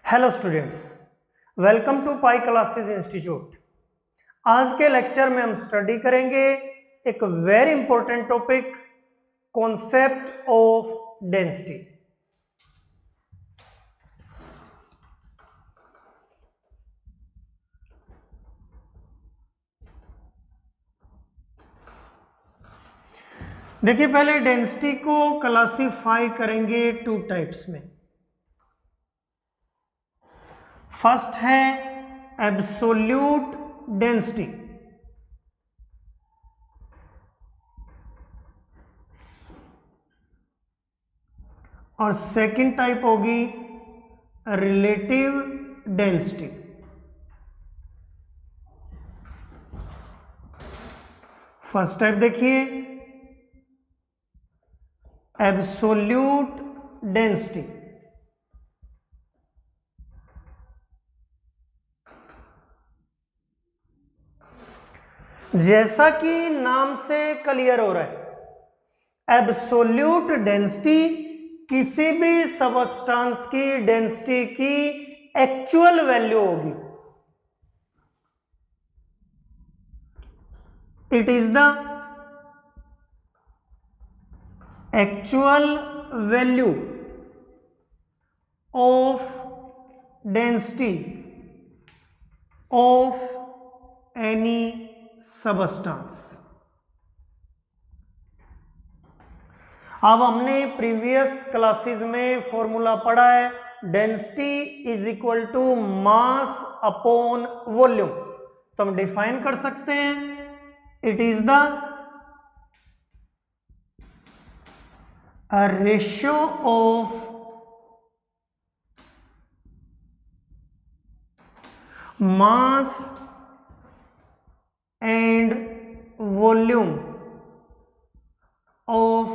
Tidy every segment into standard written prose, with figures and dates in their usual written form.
Hello students, welcome to pi classes institute. आज के lecture में हम स्टडी करेंगे एक very important topic, concept of density. देखिए, पहले डेंसिटी को क्लासीफाई करेंगे टू टाइप्स में। फर्स्ट है एब्सोल्यूट डेंसिटी, और सेकंड टाइप होगी रिलेटिव डेंसिटी। फर्स्ट टाइप देखिए, एब्सोल्यूट डेंसिटी। जैसा कि नाम से क्लियर हो रहा है, एब्सोल्यूट डेंसिटी किसी भी सबस्टांस की डेंसिटी की एक्चुअल वैल्यू होगी। It is the actual value of density of any substance. अब हमने प्रीवियस क्लासेस में फॉर्मूला पढ़ा है, density is equal to mass upon volume. तो हम डिफाइन कर सकते हैं, it is the ratio of mass and volume of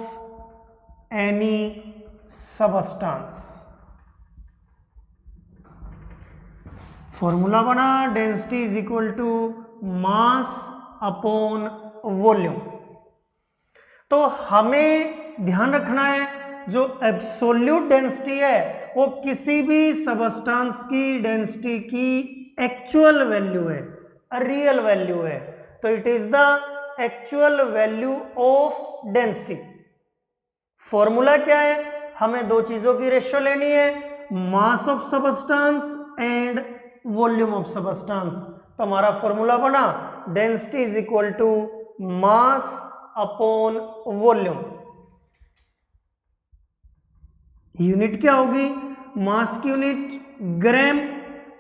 any substance. Formula बना, density is equal to mass upon volume. तो हमें ध्यान रखना है, जो एब्सोल्यूट डेंसिटी है वो किसी भी सबस्टांस की डेंसिटी की एक्चुअल वैल्यू है, रियल वैल्यू है। तो it is the actual value of density. Formula क्या है, हमें दो चीजों की रेशियो लेनी है, mass of substance and volume of substance. तो हमारा फॉर्मूला बना, density is equal to mass upon volume. Unit क्या होगी, मास की यूनिट ग्राम,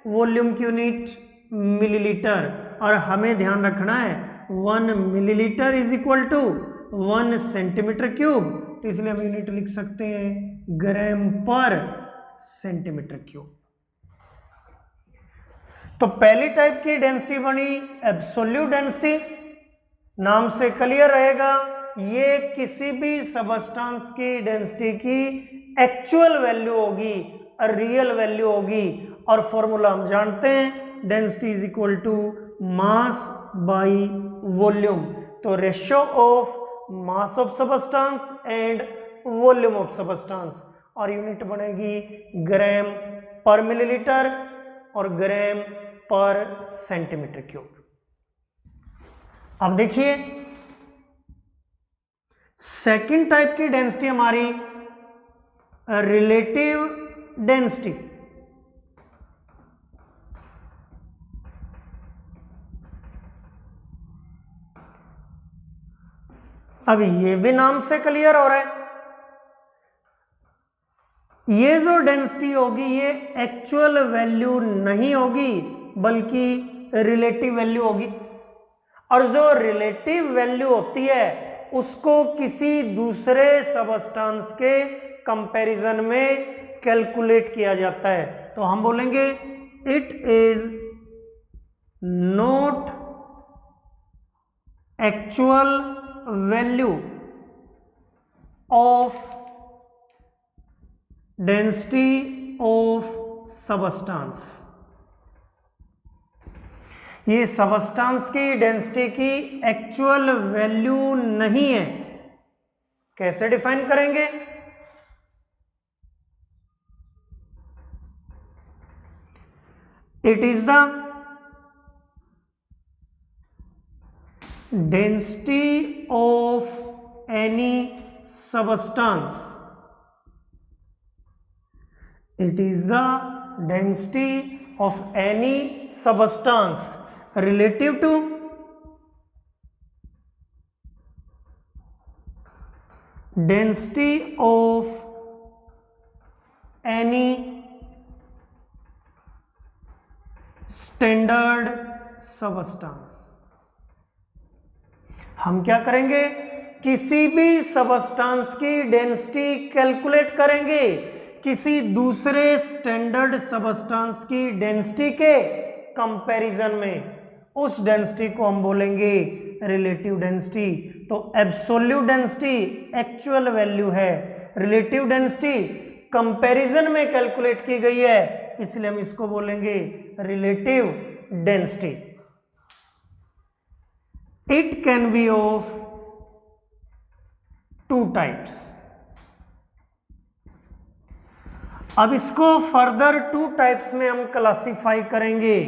वॉल्यूम की यूनिट मिलीलीटर। और हमें ध्यान रखना है 1 millilitre is equal to 1 centimetre cube. तो इसलिए हम यूनिट लिख सकते हैं ग्राम पर सेंटीमीटर क्यूब। तो पहली टाइप की डेंसिटी बनी एब्सोल्यूट डेंसिटी। नाम से क्लियर रहेगा, ये किसी भी सबस्टांस की डेंसिटी की एक्चुअल वैल्यू होगी, रियल वैल्यू होगी। और फॉर्मूला हम जानते हैं, density is equal to mass by volume. तो ratio of mass of substance and volume of substance, और यूनिट बनेगी ग्राम पर मिलीलीटर और ग्राम पर सेंटीमीटर क्यूब। अब देखिए, सेकंड टाइप की डेंसिटी हमारी रिलेटिव डेंसिटी। अब ये भी नाम से क्लियर हो रहा है, ये जो डेंसिटी होगी ये एक्चुअल वैल्यू नहीं होगी बल्कि रिलेटिव वैल्यू होगी। और जो रिलेटिव वैल्यू होती है उसको किसी दूसरे सबस्टांस के कंपैरिजन में कैलकुलेट किया जाता है। तो हम बोलेंगे it is not actual value of density of substance. ये सबस्टांस की डेंसिटी की एक्चुअल वैल्यू नहीं है। कैसे डिफाइन करेंगे, it is the density of any substance, it is the density of any substance relative to density of any standard substance। हम क्या करेंगे, किसी भी सबस्टेंस की डेंसिटी कैलकुलेट करेंगे किसी दूसरे स्टैंडर्ड सबस्टेंस की डेंसिटी के कंपैरिजन में, उस डेंसिटी को हम बोलेंगे रिलेटिव डेंसिटी। तो एब्सोल्यूट डेंसिटी एक्चुअल वैल्यू है, रिलेटिव डेंसिटी कंपैरिजन में कैलकुलेट की गई है, इसलिए हम इसको बोलेंगे relative density. It can be of two types. अब इसको फर्दर टू टाइप्स में हम क्लासिफाई करेंगे।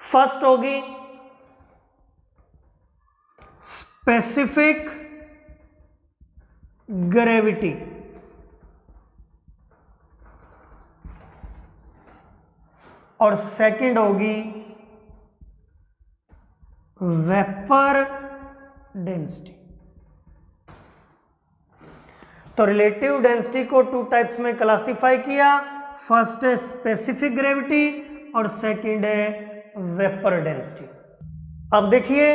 फर्स्ट होगी स्पेसिफिक ग्रेविटी, और सेकंड होगी वेपर डेंसिटी। तो रिलेटिव डेंसिटी को टू टाइप्स में क्लासिफाई किया, फर्स्ट है स्पेसिफिक ग्रेविटी और सेकंड है वेपर डेंसिटी। अब देखिए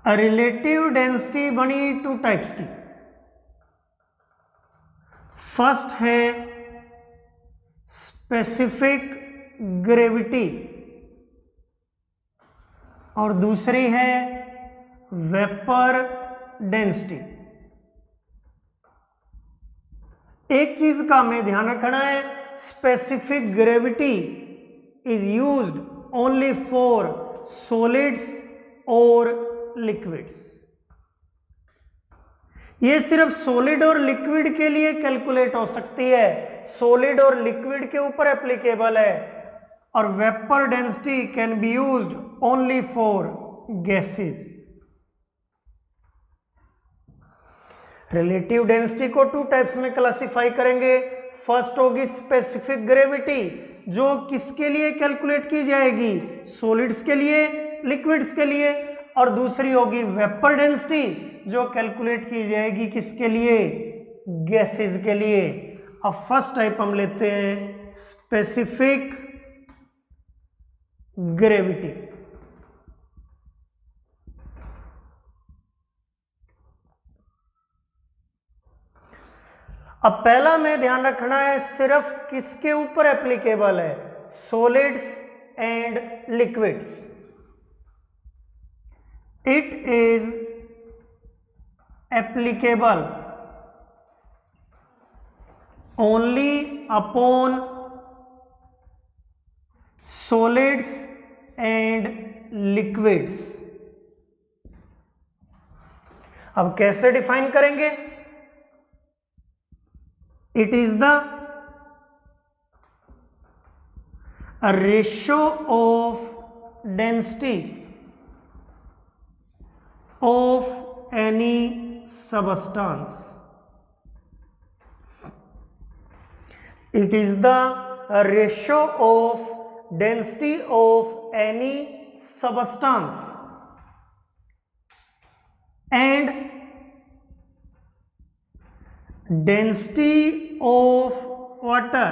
रिलेटिव डेंसिटी बनी टू टाइप्स की। फर्स्ट है स्पेसिफिक ग्रेविटी और दूसरी है वेपर डेंसिटी। एक चीज का हमें ध्यान रखना है, specific gravity is used only for solids और लिक्विड्स। ये सिर्फ सॉलिड और लिक्विड के लिए कैलकुलेट हो सकती है, सॉलिड और लिक्विड के ऊपर एप्लीकेबल है। और vapour density can be used only for gases. Relative density को टू टाइप्स में क्लासिफाई करेंगे। फर्स्ट होगी स्पेसिफिक ग्रेविटी, जो किसके लिए कैलकुलेट की जाएगी, सॉलिड्स के लिए, लिक्विड्स के लिए। और दूसरी होगी वेपर डेंसिटी, जो कैलकुलेट की जाएगी किसके लिए, गैसेस के लिए। अब फर्स्ट टाइप हम लेते हैं स्पेसिफिक ग्रेविटी। अब पहला में ध्यान रखना है सिर्फ किसके ऊपर एप्लीकेबल है, solids and liquids. It is applicable only upon solids and liquids। अब कैसे डिफाइन करेंगे, it is the ratio of density of any substance. It is the ratio of density of any substance and density of water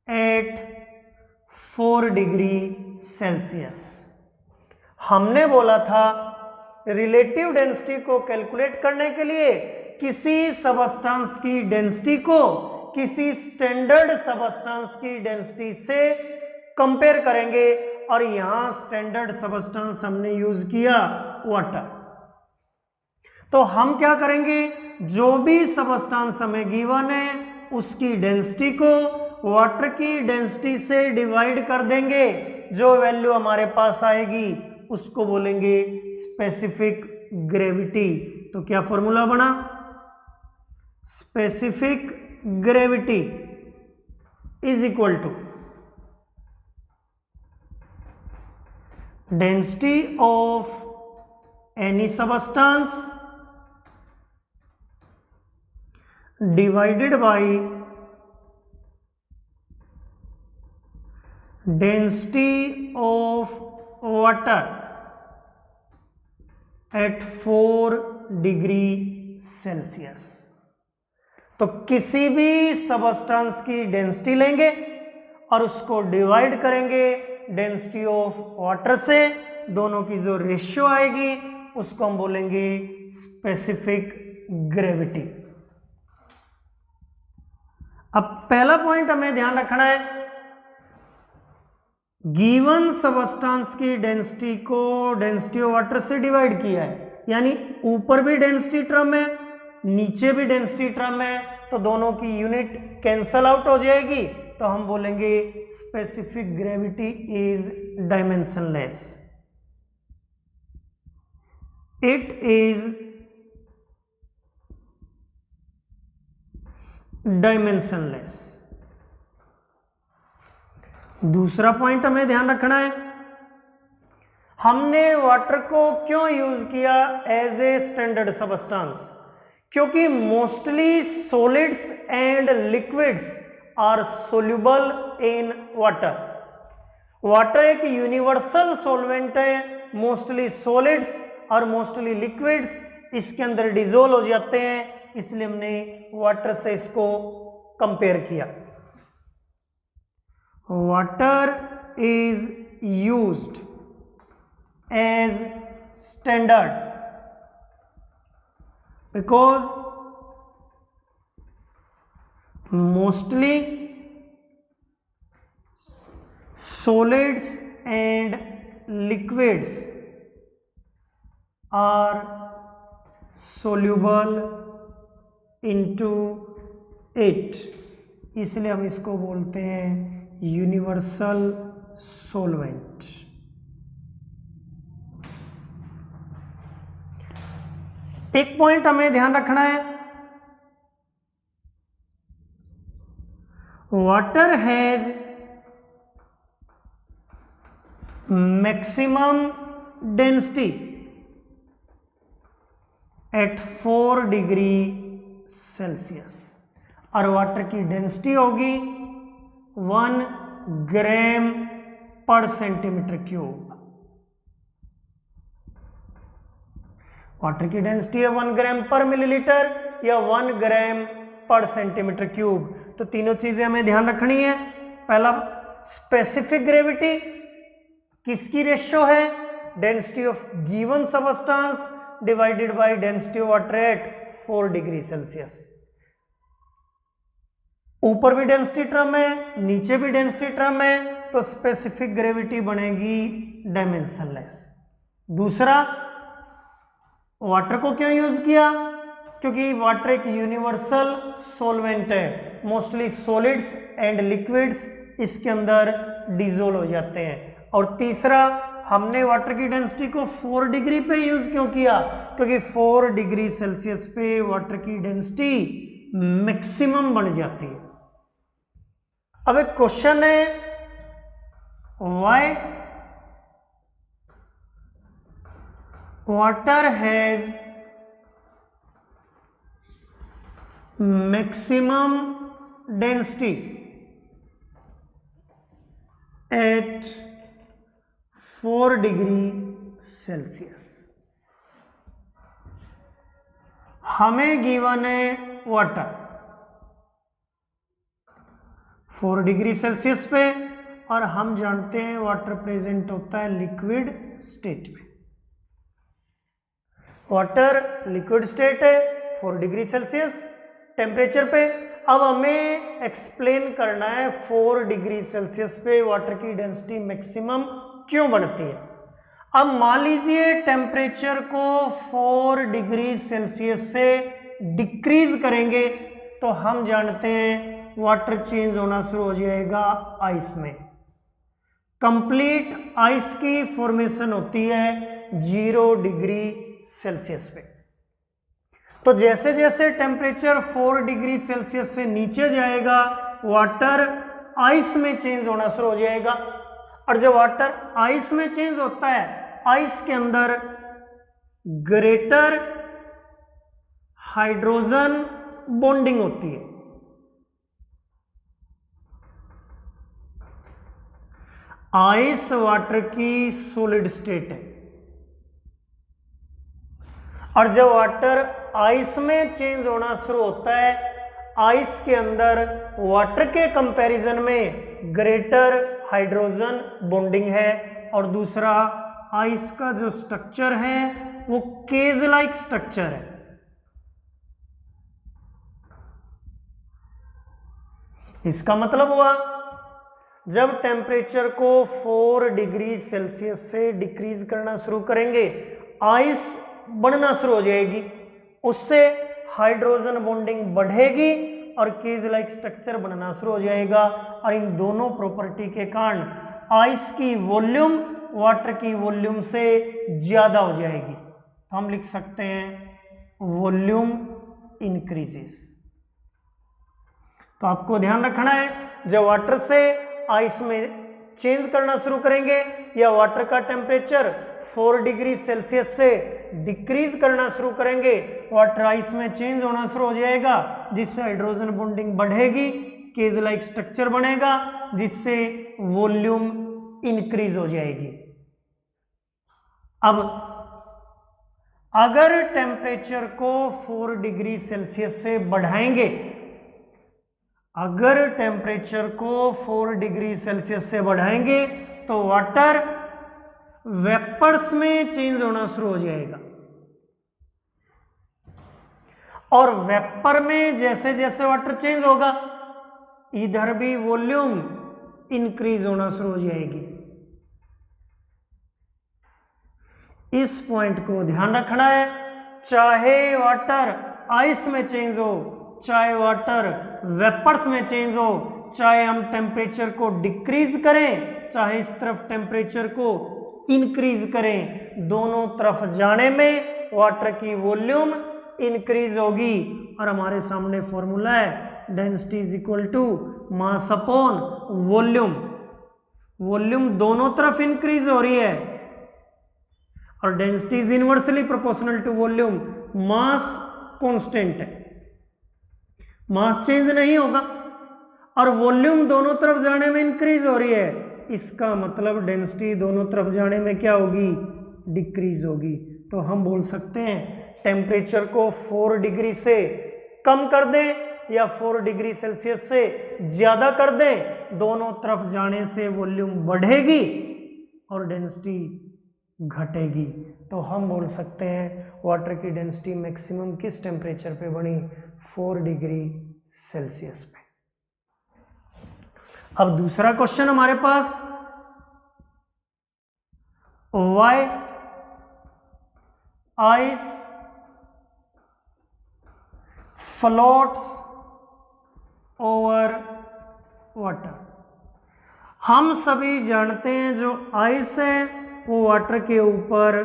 at 4 degree Celsius. हमने बोला था relative density को calculate करने के लिए किसी सबस्टेंस की डेंसिटी को किसी स्टैंडर्ड सबस्टेंस की डेंसिटी से कंपेयर करेंगे, और यहां स्टैंडर्ड सबस्टेंस हमने यूज किया वाटर। तो हम क्या करेंगे, जो भी सबस्टेंस हमें गिवन है उसकी डेंसिटी को वाटर की डेंसिटी से डिवाइड कर देंगे। जो वैल्यू हमारे पास आएगी उसको बोलेंगे स्पेसिफिक ग्रेविटी। तो क्या फॉर्मूला बना, specific gravity is equal to density of any substance divided by density of water at 4 degree Celsius. तो किसी भी सबस्टेंस की डेंसिटी लेंगे और उसको डिवाइड करेंगे डेंसिटी ऑफ वाटर से, दोनों की जो रेशियो आएगी उसको हम बोलेंगे स्पेसिफिक ग्रेविटी। अब पहला पॉइंट हमें ध्यान रखना है, गिवन सबस्टेंस की डेंसिटी को डेंसिटी ऑफ वाटर से डिवाइड किया है, यानी ऊपर भी डेंसिटी टर्म है नीचे भी डेंसिटी टर्म है, तो दोनों की यूनिट कैंसल आउट हो जाएगी, तो हम बोलेंगे specific gravity is dimensionless. It is dimensionless. दूसरा पॉइंट हमें ध्यान रखना है, हमने वाटर को क्यों यूज किया एज ए स्टैंडर्ड सबस्टेंस, क्योंकि mostly solids and liquids are soluble in water. Water एक यूनिवर्सल सॉल्वेंट है, मोस्टली सॉलिड्स और मोस्टली लिक्विड्स इसके अंदर डिजोल्व हो जाते हैं, इसलिए हमने वाटर से इसको कंपेयर किया। Water is used as standard because mostly solids and liquids are soluble into it, इसलिए हम इसको बोलते हैं यूनिवर्सल सॉल्वेंट। एक पॉइंट हमें ध्यान रखना है, water has maximum density at 4 degree Celsius, और वाटर की डेंसिटी होगी 1 ग्राम पर सेंटीमीटर क्यूब। वाटर की डेंसिटी है 1 ग्राम पर मिलीलीटर या 1 ग्राम पर सेंटीमीटर क्यूब। तो तीनों चीजें हमें ध्यान रखनी है। पहला स्पेसिफिक ग्रेविटी किसकी रेशियो है, density of given substance divided by density of water at 4 degree Celsius. ऊपर भी डेंसिटी टर्म है नीचे भी डेंसिटी टर्म है, तो स्पेसिफिक ग्रेविटी बनेगी डायमेंशनलेस। दूसरा, वाटर को क्यों यूज किया, क्योंकि वाटर एक यूनिवर्सल सॉल्वेंट है, मोस्टली सॉलिड्स एंड लिक्विड्स इसके अंदर डिसोल्व हो जाते हैं। और तीसरा, हमने वाटर की डेंसिटी को 4 डिग्री पे यूज क्यों किया, क्योंकि 4 डिग्री सेल्सियस पे वाटर की डेंसिटी मैक्सिमम बन जाती है। अब एक क्वेश्चन है, why water has maximum density at 4 degree Celsius. हमें गिवन है वाटर 4 डिग्री सेल्सियस पे, और हम जानते हैं वाटर प्रेजेंट होता है लिक्विड स्टेट में। वाटर लिक्विड स्टेट है 4 डिग्री सेल्सियस टेम्परेचर पे। अब हमें एक्सप्लेन करना है 4 डिग्री सेल्सियस पे वाटर की डेंसिटी मैक्सिमम क्यों बढ़ती है। अब मान लीजिए टेम्परेचर को 4 डिग्री सेल्सियस से डिक्रीज करेंगे तो हम जानते हैं वाटर चेंज होना शुरू हो जाएगा आइस में। कंप्लीट आइस की फॉर्मेशन होती है 0 डिग्री सेल्सियस पे। तो जैसे जैसे टेम्परेचर 4 डिग्री सेल्सियस से नीचे जाएगा वाटर आइस में चेंज होना शुरू हो जाएगा। और जब वाटर आइस में चेंज होता है, आइस के अंदर ग्रेटर हाइड्रोजन बॉन्डिंग होती है। आइस वाटर की सॉलिड स्टेट है, और जब वाटर आइस में चेंज होना शुरू होता है, आइस के अंदर वाटर के कंपैरिजन में ग्रेटर हाइड्रोजन बॉन्डिंग है। और दूसरा, आइस का जो स्ट्रक्चर है वो केज लाइक स्ट्रक्चर है। इसका मतलब हुआ जब टेम्परेचर को 4 डिग्री सेल्सियस से डिक्रीज करना शुरू करेंगे, आइस बढ़ना शुरू हो जाएगी, उससे हाइड्रोजन बॉन्डिंग बढ़ेगी और केज लाइक स्ट्रक्चर बनना शुरू हो जाएगा। और इन दोनों प्रॉपर्टी के कारण आइस की वॉल्यूम वाटर की वॉल्यूम से ज्यादा हो जाएगी। तो हम लिख सकते हैं वॉल्यूम इंक्रीजेस। तो आपको ध्यान रखना है, जब वाटर से आइस में चेंज करना शुरू करेंगे या वाटर का टेम्परेचर 4 डिग्री सेल्सियस से डिक्रीज करना शुरू करेंगे, वाटर आइस में चेंज होना शुरू हो जाएगा, जिससे हाइड्रोजन बॉन्डिंग बढ़ेगी, केज लाइक स्ट्रक्चर बनेगा, जिससे वॉल्यूम इंक्रीज हो जाएगी। अब अगर टेम्परेचर को 4 डिग्री सेल्सियस से बढ़ाएंगे, अगर टेम्परेचर को 4 डिग्री सेल्सियस से बढ़ाएंगे तो वाटर वेपर्स में चेंज होना शुरू हो जाएगा। और वेपर में जैसे जैसे वाटर चेंज होगा, इधर भी वॉल्यूम इंक्रीज होना शुरू हो जाएगी। इस पॉइंट को ध्यान रखना है, चाहे वाटर आइस में चेंज हो, चाहे वाटर वेपर्स में चेंज हो, चाहे हम टेम्परेचर को डिक्रीज करें, चाहे इस तरफ टेम्परेचर को इंक्रीज करें, दोनों तरफ जाने में वाटर की वॉल्यूम इंक्रीज होगी। और हमारे सामने फॉर्मूला है density is equal to mass upon volume. Volume दोनों तरफ इंक्रीज हो रही है और density is inversely proportional to volume. Mass constant है, मास चेंज नहीं होगा, और वॉल्यूम दोनों तरफ जाने में इंक्रीज हो रही है। इसका मतलब डेंसिटी दोनों तरफ जाने में क्या होगी? डिक्रीज होगी। तो हम बोल सकते हैं टेम्परेचर को 4 डिग्री से कम कर दें या 4 डिग्री सेल्सियस से ज्यादा कर दें, दोनों तरफ जाने से वॉल्यूम बढ़ेगी और डेंसिटी घटेगी। तो हम बोल सकते हैं वाटर की डेंसिटी मैक्सिमम किस टेम्परेचर पे बनी? 4 डिग्री सेल्सियस पे। अब दूसरा क्वेश्चन हमारे पास, why ice floats over water. हम सभी जानते हैं जो आइस है वो वाटर के ऊपर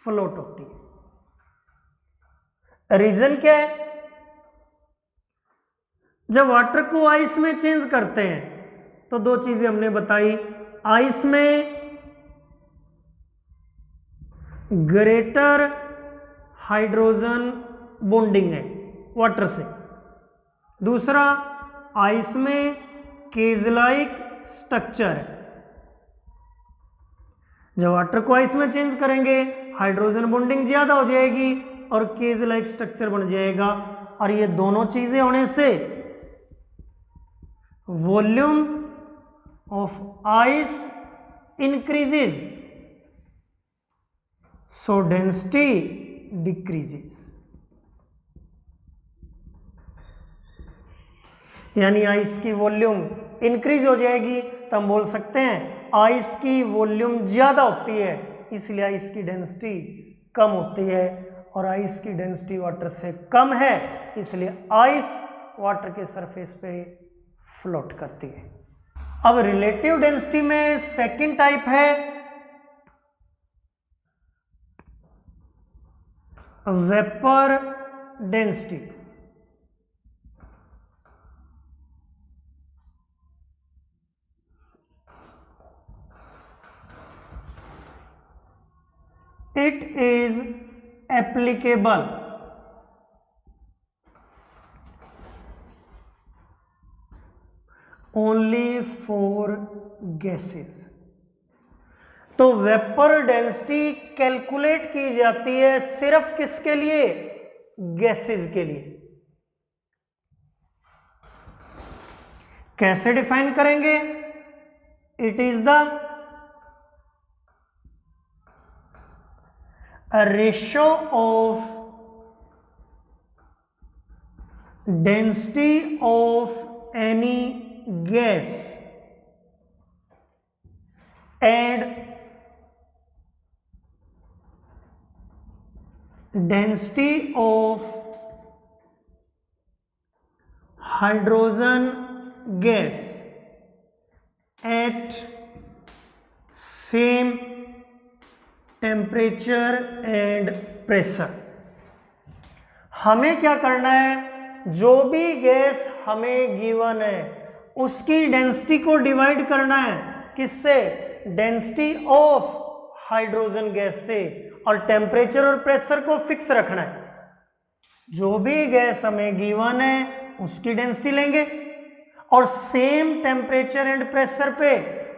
फ्लोट होती है। रीजन क्या है? जब वाटर को आइस में चेंज करते हैं तो दो चीजें हमने बताई, आइस में ग्रेटर हाइड्रोजन बॉन्डिंग है वाटर से, दूसरा आइस में केज लाइक स्ट्रक्चर है। जब वाटर को आइस में चेंज करेंगे हाइड्रोजन बॉन्डिंग ज्यादा हो जाएगी और केज लाइक स्ट्रक्चर बन जाएगा, और ये दोनों चीजें होने से volume of ice increases, so density decreases. यानी आइस की वॉल्यूम इंक्रीज हो जाएगी, तो हम बोल सकते हैं आइस की वॉल्यूम ज्यादा होती है इसलिए आइस की डेंसिटी कम होती है, और आइस की डेंसिटी वाटर से कम है इसलिए आइस वाटर के सरफेस पे फ्लोट करती है। अब रिलेटिव डेंसिटी में सेकंड टाइप है vapour density. It is applicable only for gases. तो वेपर डेंसिटी कैलकुलेट की जाती है सिर्फ किसके लिए? गैसेस के लिए। कैसे डिफाइन करेंगे? It is the ratio of density of any gas and density of hydrogen gas at same temperature and pressure। हमें क्या करना है? जो भी गैस हमें गिवन है उसकी डेंसिटी को डिवाइड करना है किससे? डेंसिटी ऑफ हाइड्रोजन गैस से, और टेम्परेचर और प्रेशर को फिक्स रखना है। जो भी गैस हमें गिवन है उसकी डेंसिटी लेंगे और सेम टेम्परेचर एंड प्रेशर पे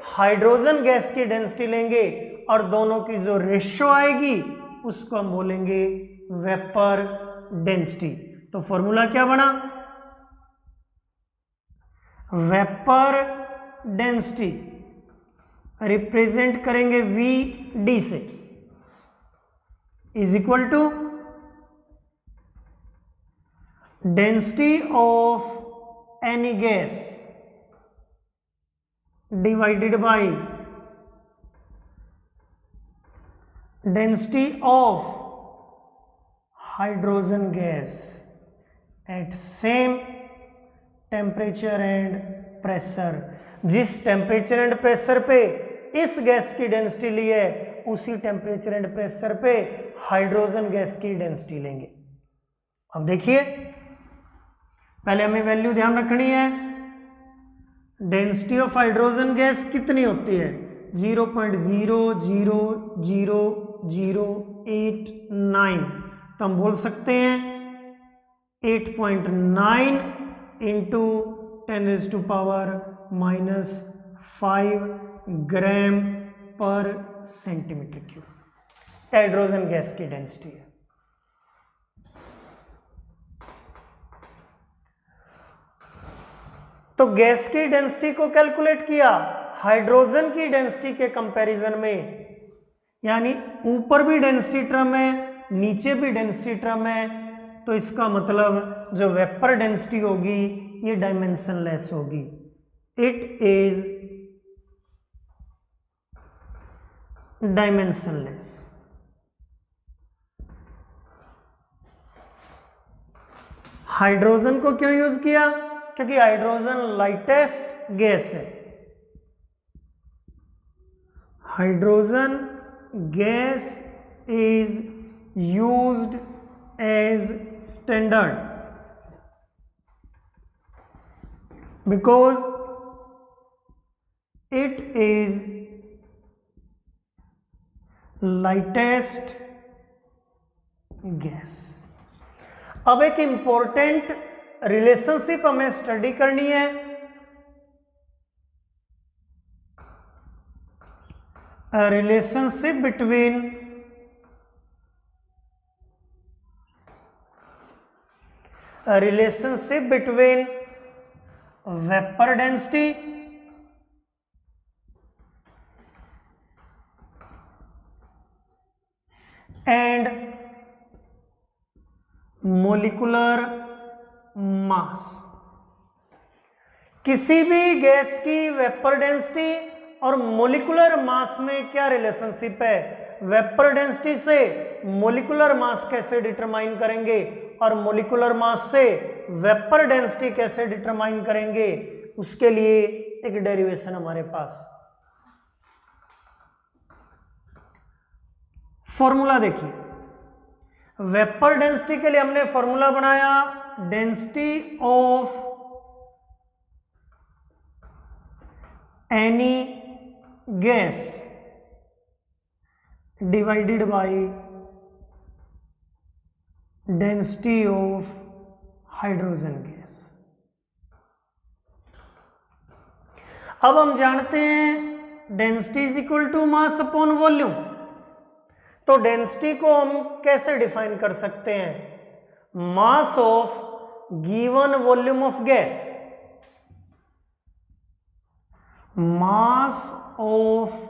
हाइड्रोजन गैस की डेंसिटी लेंगे और दोनों की जो रेशियो आएगी उसको हम बोलेंगे वेपर डेंसिटी। तो फॉर्मूला क्या बना? वेपर डेंसिटी रिप्रेजेंट करेंगे वी डी से, is equal to density of any gas divided by density of hydrogen gas at same temperature and pressure. जिस टेम्परेचर एंड प्रेशर पे इस गैस की डेंसिटी ली है उसी टेम्परेचर एंड प्रेशर पे हाइड्रोजन गैस की डेंसिटी लेंगे। अब देखिए, पहले हमें वैल्यू ध्यान रखनी है। डेंसिटी ऑफ हाइड्रोजन गैस कितनी होती है? 0.0000089। तो हम बोल सकते हैं 8.9 इंटू 10⁻⁻5 ग्राम per centimetre cube hydrogen gas की डेंसिटी है। तो गैस की डेंसिटी को कैलकुलेट किया हाइड्रोजन की डेंसिटी के कंपैरिजन में, यानी ऊपर भी डेंसिटी टर्म है नीचे भी डेंसिटी टर्म है, तो इसका मतलब जो वेपर डेंसिटी होगी ये डायमेंशनलेस होगी। It is dimensionless. हाइड्रोजन को क्यों यूज किया? क्योंकि हाइड्रोजन लाइटेस्ट गैस है। Hydrogen gas is used as standard because it is lightest gas. अब एक इंपॉर्टेंट रिलेशनशिप हमें स्टडी करनी है। Relationship between vapour density and molecular mass. किसी भी गैस की वेपर डेंसिटी और मोलिकुलर मास में क्या रिलेशनशिप है? वेपर डेंसिटी से मोलिकुलर मास कैसे डिटरमाइन करेंगे और मोलिकुलर मास से वेपर डेंसिटी कैसे डिटरमाइन करेंगे, उसके लिए एक डेरिवेशन हमारे पास। फॉर्मूला देखिए, वेपर डेंसिटी के लिए हमने फॉर्मूला बनाया, density of any gas divided by density of hydrogen gas. अब हम जानते हैं density is equal to mass upon volume, तो डेंसिटी को हम कैसे डिफाइन कर सकते हैं? Mass of given volume of gas, mass of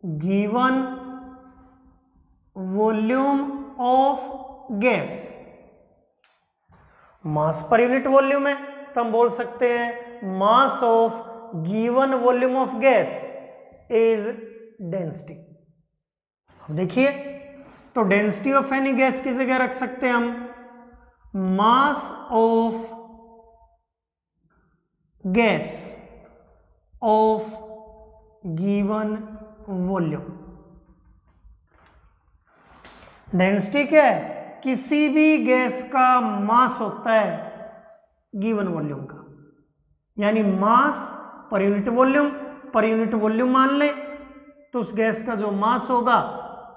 given volume of gas. Mass per unit volume है तो हम बोल सकते हैं mass of given volume of gas is density. अब देखिए, तो डेंसिटी ऑफ एनी गैस की जगह रख सकते हैं हम मास of gas off given volume. Density क्या है? किसी भी गैस का मास होता है गिवन वॉल्यूम का, यानी mass per unit volume. Per unit volume मान ले तो उस गैस का जो मास होगा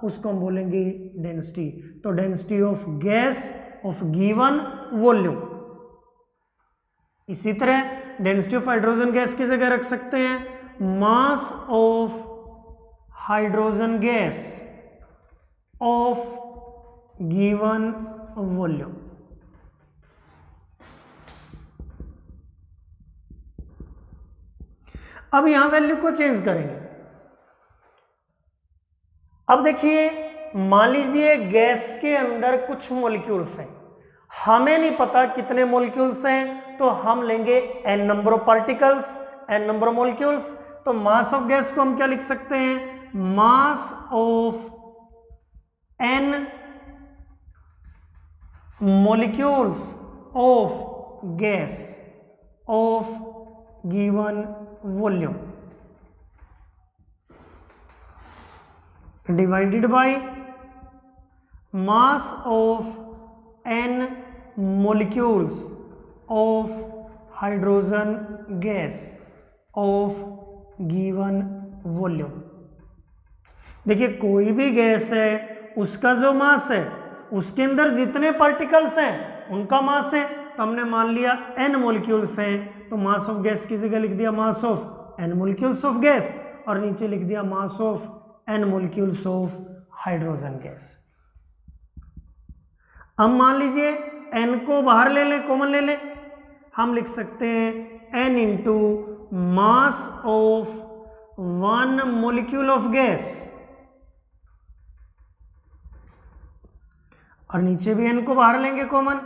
उसको हम बोलेंगे डेंसिटी। तो density of gas off given volume. इसी तरह डेंसिटी ऑफ हाइड्रोजन गैस की जगह रख सकते हैं mass of hydrogen gas off given volume. अब यहां वैल्यू को चेंज करेंगे। अब देखिए, मान लीजिए गैस के अंदर कुछ मॉलिक्यूल्स हैं, हमें नहीं पता कितने मॉलिक्यूल्स हैं, तो हम लेंगे n number of particles, n number of molecules. तो मास ऑफ गैस को हम क्या लिख सकते हैं? Mass of n molecules of gas off given volume divided by mass of n molecules of hydrogen gas of given volume। देखिए, कोई भी गैस है उसका जो मास है उसके अंदर जितने पार्टिकल्स हैं उनका मास है। तो हमने मान लिया n मॉलिक्यूल्स हैं, तो मास ऑफ गैस की जगह लिख दिया mass of n molecules of gas, और नीचे लिख दिया mass of n molecules of hydrogen gas. अब मान लीजिए n को बाहर ले लें, कॉमन ले लें, हम लिख सकते हैं n into mass of 1 molecule of gas, और नीचे भी n को बाहर लेंगे common,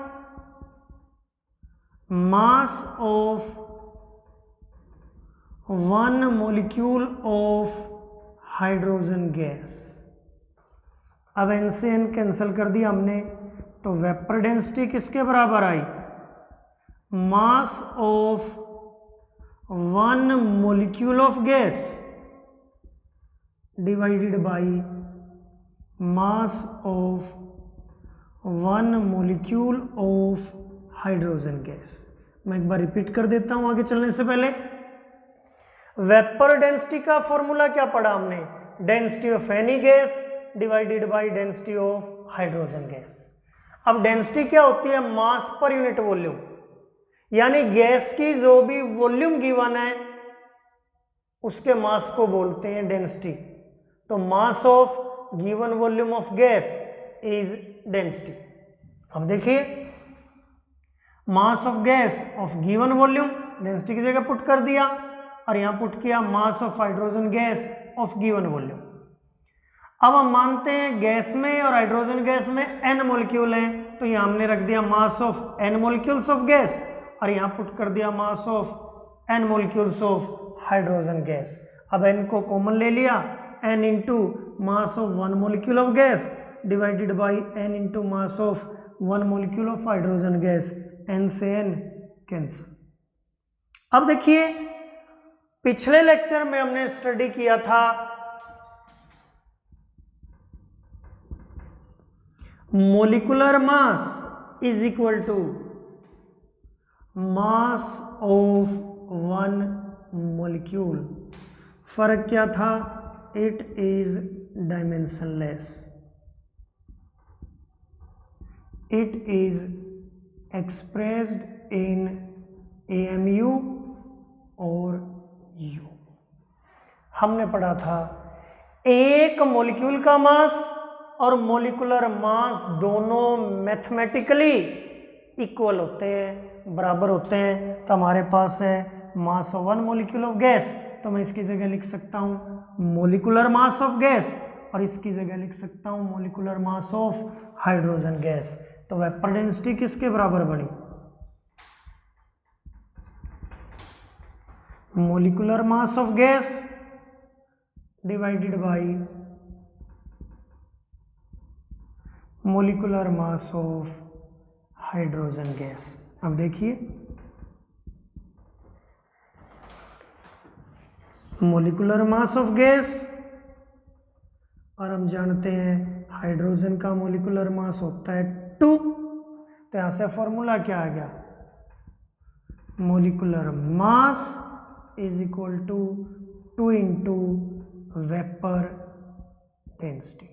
mass of 1 molecule of hydrogen gas. अब n से n कैंसिल कर दिया हमने, तो वेपर डेंसिटी किसके बराबर आई? Mass of 1 molecule of gas divided by mass of 1 molecule of hydrogen gas. मैं एक बार रिपीट कर देता हूं आगे चलने से पहले। वेपर डेंसिटी का फॉर्मूला क्या पढ़ा हमने? Density of any gas divided by density of hydrogen gas. अब डेंसिटी क्या होती है? मास पर यूनिट वॉल्यूम, यानी गैस की जो भी वॉल्यूम गिवन है उसके मास को बोलते हैं डेंसिटी। तो मास of given volume of gas is density. अब देखिए, मास of gas off given volume density की जगह पुट कर दिया, और यहां पुट किया मास of hydrogen gas off given volume. अब हम मानते हैं गैस में और हाइड्रोजन गैस में n मॉलिक्यूल हैं, तो यहां हमने रख दिया mass of n molecules of gas, और यहां पुट कर दिया mass of n molecules of hydrogen gas. अब n को कॉमन ले लिया, n into mass of 1 molecule of gas divided by n into mass of 1 molecule of hydrogen gas. n से n cancel. अब देखिए, पिछले लेक्चर में हमने स्टडी किया था molecular mass is equal to mass of one molecule. फर्क क्या था? It is dimensionless, it is expressed in AMU और U। हमने पढ़ा था एक मॉलिक्यूल का मास और मॉलिकुलर मास दोनों मैथमेटिकली इक्वल होते हैं, बराबर होते हैं। तो हमारे पास है mass of one molecule of gas, तो मैं इसकी जगह लिख सकता हूँ मॉलिकुलर मास ऑफ गैस, और इसकी जगह लिख सकता हूँ molecular mass of hydrogen gas. तो वेपर डेंसिटी किसके बराबर बनी? Molecular mass of gas divided by molecular mass of hydrogen gas. अब देखिए मोलिकुलर मास ऑफ गैस, और हम जानते हैं हाइड्रोजन का मोलिकुलर मास होता है 2। तो यहां से फॉर्मूला क्या आ गया? Molecular mass is equal to 2 into vapour density.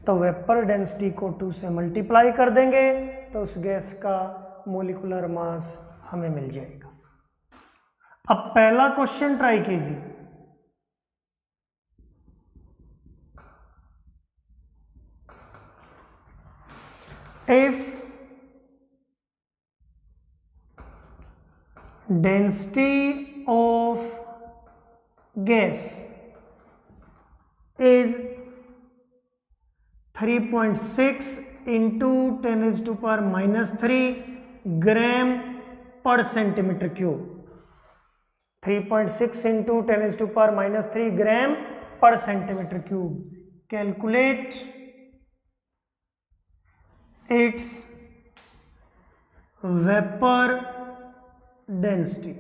तो वेपर डेंसिटी को 2 से मल्टीप्लाई कर देंगे तो उस गैस का मोलिकुलर मास हमें मिल जाएगा। अब पहला क्वेश्चन ट्राई कीजिए। If density of gas is 3.6 into 10 is to power minus 3 gram per centimetre cube. 3.6 into 10 is to power minus 3 gram per centimetre cube. Calculate its vapour density.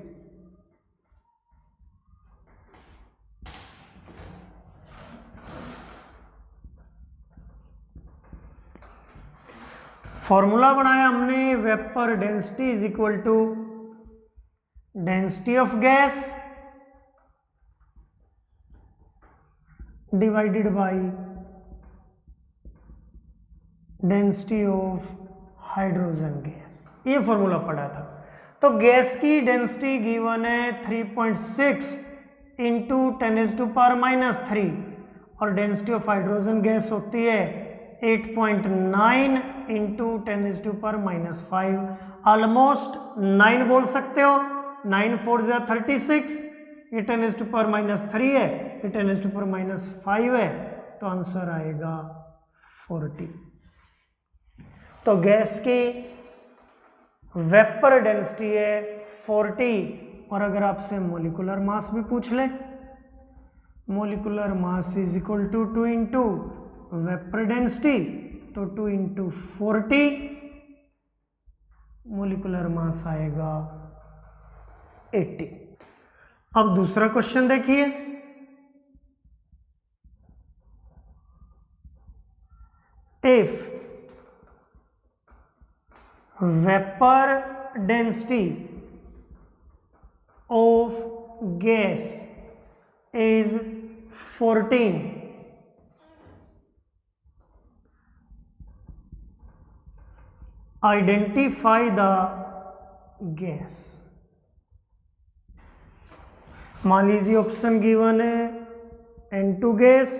Formula बनाया हमने vapour density is equal to density of gas divided by density of hydrogen gas. ये formula पढ़ा था। तो gas की density given है 3.6 into 10⁻³ और density of hydrogen gas होती है 8.9 इंटू 10⁻⁵। ऑलमोस्ट 9 बोल सकते हो। 9 4 जा 36, ये 10⁻³ है, ये 10⁻⁵ है, तो आंसर आएगा 40। तो गैस की वेपर डेंसिटी है 40। और अगर आपसे मोलिकुलर मास भी पूछ ले, molecular mass is equal to 2 into vapour density, तो 2 इंटू 40 मोलिकुलर मास आएगा 80। अब दूसरा क्वेश्चन देखिए। If vapour density of gas is 14, identify the gas। मान लीजिए ऑप्शन गिवन है N2 gas,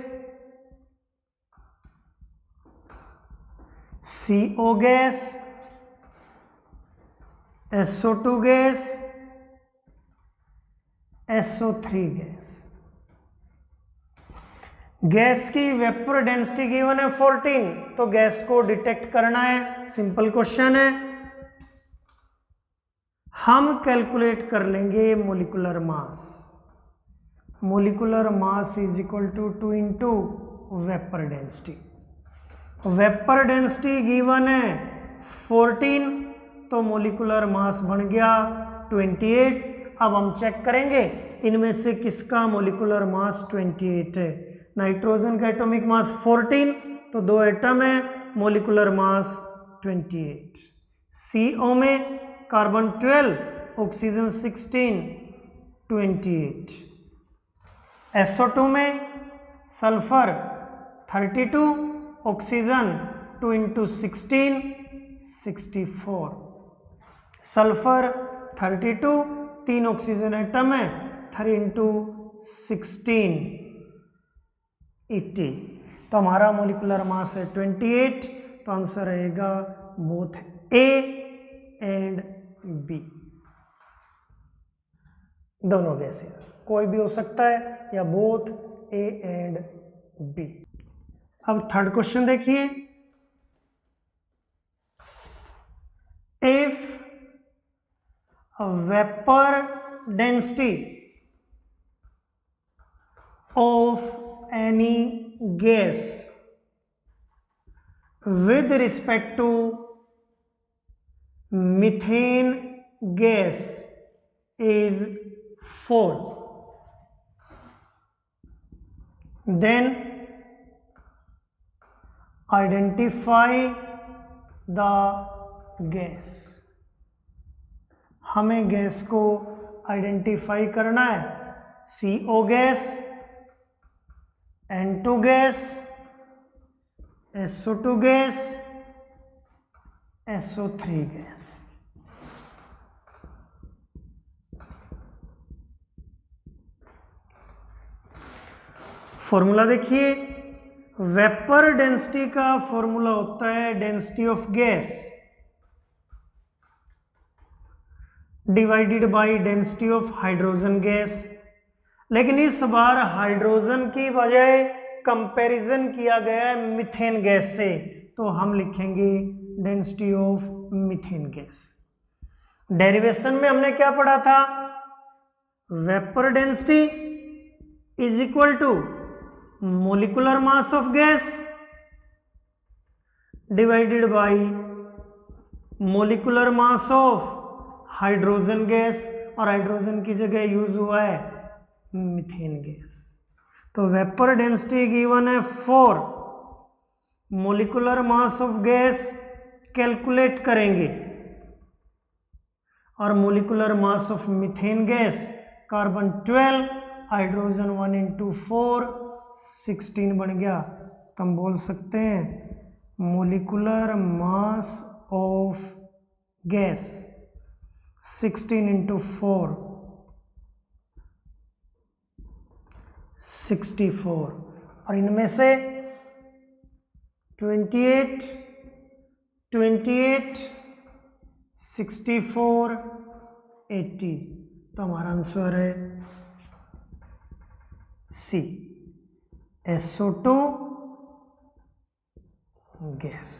CO gas, SO2 gas, SO3 gas. Gas की vapour density given है 14, तो गैस को डिटेक्ट करना है। सिंपल क्वेश्चन है, हम कैलकुलेट कर लेंगे molecular mass. Molecular mass is equal to 2 into vapour density. Vapour density given है 14, तो मोलिकुलर मास बन गया 28। अब हम चेक करेंगे इनमें से किसका मोलिकुलर मास 28 है। नाइट्रोजन का एटॉमिक मास 14, तो 2 एटम है, मोलिकुलर मास 28। CO में कार्बन 12, ऑक्सीजन 16, 28। SO2 में sulphur 32, oxygen 2 × 16, 64। Sulphur 32, 3 oxygen atom है, 3 × 16, 80। तो हमारा मोलिकुलर मास है 28, तो आंसर रहेगा बोथ A एंड B, दोनों गैसेस, कोई भी हो सकता है या बोथ A एंड B। अब थर्ड क्वेश्चन देखिए, if vapor density of any gas with respect to methane gas is 4, then identify the gas। हमें गैस को आइडेंटिफाई करना है। CO gas, N2 gas, SO2 gas, SO3 gas. Formula देखिए, vapour density का formula होता है density of gas divided by density of hydrogen gas, लेकिन इस बार हाइड्रोजन की बजाय कंपैरिजन किया गया है मीथेन गैस से, तो हम लिखेंगे density of methane gas. Derivation में हमने क्या पढ़ा था, vapour density is equal to molecular mass of gas divided by molecular mass of hydrogen gas, और हाइड्रोजन की जगह यूज हुआ है मीथेन गैस। तो वेपर डेंसिटी गिवन है 4, molecular mass of gas calculate करेंगे, और molecular mass of methane gas carbon 12, hydrogen 1 × 4, 16 बन गया। तो हम बोल सकते हैं मोलिकुलर मास ऑफ गैस 16 × 4, 64, और इनमें से 28, 28, 64, 80, तो हमारा आंसर है C, SO2 गैस।